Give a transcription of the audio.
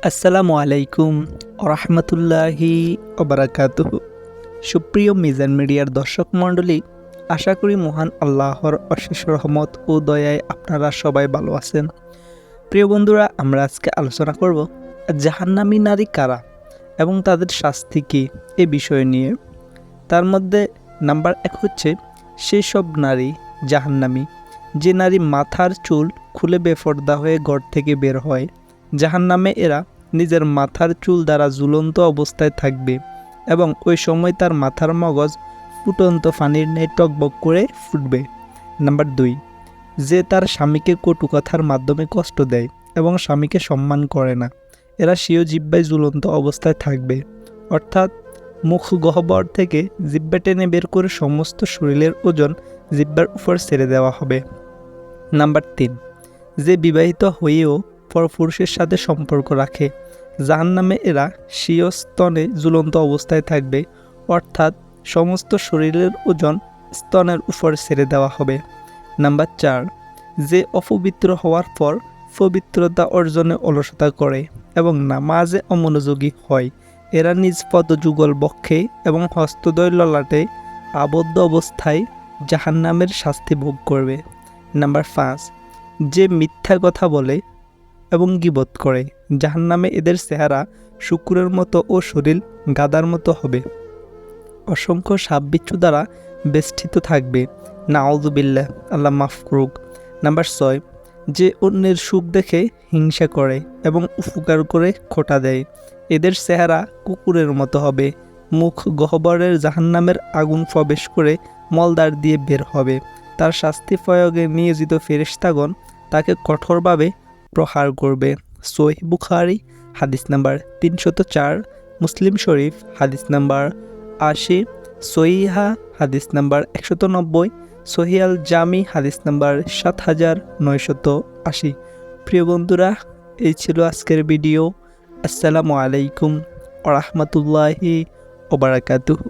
আসসালামু আলাইকুম রহমতুল্লাহি ওবারাকাতুহু। সুপ্রিয় মিজান মিডিয়ার দর্শক মণ্ডলী, আশা করি মহান আল্লাহর অশেষ রহমত ও দয়ায় আপনারা সবাই ভালো আছেন। প্রিয় বন্ধুরা, আমরা আজকে আলোচনা করব জাহান্নামী নারী কারা এবং তাদের শাস্তি কী এ বিষয় নিয়ে। তার মধ্যে নাম্বার 1 হচ্ছে সেই সব নারী জাহান্নামী যে নারী মাথার চুল খুলে বেপরদা হয়ে ঘর থেকে বের হয়। জাহান্নামে এরা নিজের মাথার চুল দ্বারা ঝুলন্ত অবস্থায় থাকবে এবং ওই সময় তার মাথার মগজ ফুটন্ত পানির ন্যায় টকবক করে ফুটবে। নাম্বার 2, যে তার স্বামীকে কটু কথার মাধ্যমে কষ্ট দেয় এবং স্বামীকে সম্মান করে না। এরা স্বীয় জিহ্বায় ঝুলন্ত অবস্থায় থাকবে, অর্থাৎ মুখ গহ্বর থেকে জিহ্বা টেনে বের করে সমস্ত শরীরের ওজন জিহ্বার উপর ছেড়ে দেওয়া হবে। নাম্বার 3, যে বিবাহিত হয়েও পরপুরুষের সাথে সম্পর্ক রাখে। জাহান্নামে এরা স্বীয় স্তনে ঝুলন্ত অবস্থায় থাকবে, অর্থাৎ সমস্ত শরীরের ওজন স্তনের উপর ছেড়ে দেওয়া হবে। নাম্বার 4, যে অপবিত্র হওয়ার পর পবিত্রতা অর্জনে অলসতা করে এবং নামাজে অমনোযোগী হয়। এরা নিজ পদযুগল বক্ষে এবং হস্তদ্বয় ললাটে আবদ্ধ অবস্থায় জাহান্নামের শাস্তি ভোগ করবে। নাম্বার 5, যে মিথ্যা কথা বলে এবং গীবত করে। জাহান্নামে এদের চেহারা শুকুরের মতো ও শরীর গাদার মতো হবে, অসংখ্য সাপ বিচ্ছু দ্বারা বেষ্টিত থাকবে। নাউযুবিল্লাহ, আল্লাহ মাফ করুক। নাম্বার 6, যে অন্যের সুখ দেখে হিংসা করে এবং উপকার করে খোঁটা দেয়। এদের চেহারা কুকুরের মতো হবে, মুখ গহ্বরের জাহান্নামের আগুন প্রবেশ করে মলদ্বার দিয়ে বের হবে। তার শাস্তি প্রয়োগে নিয়োজিত ফেরেশতাগণ তাকে কঠোরভাবে প্রহার করবে। সহিহ বুখারী হাদিস নাম্বার 304, মুসলিম শরীফ হাদিস নাম্বার 80, সহিহা হাদিস নাম্বার 190, সহিহ আল জামি হাদিস নাম্বার 7980। প্রিয় বন্ধুরা, এই ছিল আজকের ভিডিও। আসসালামু আলাইকুম ওয়া রাহমাতুল্লাহি ওয়া বারাকাতুহু।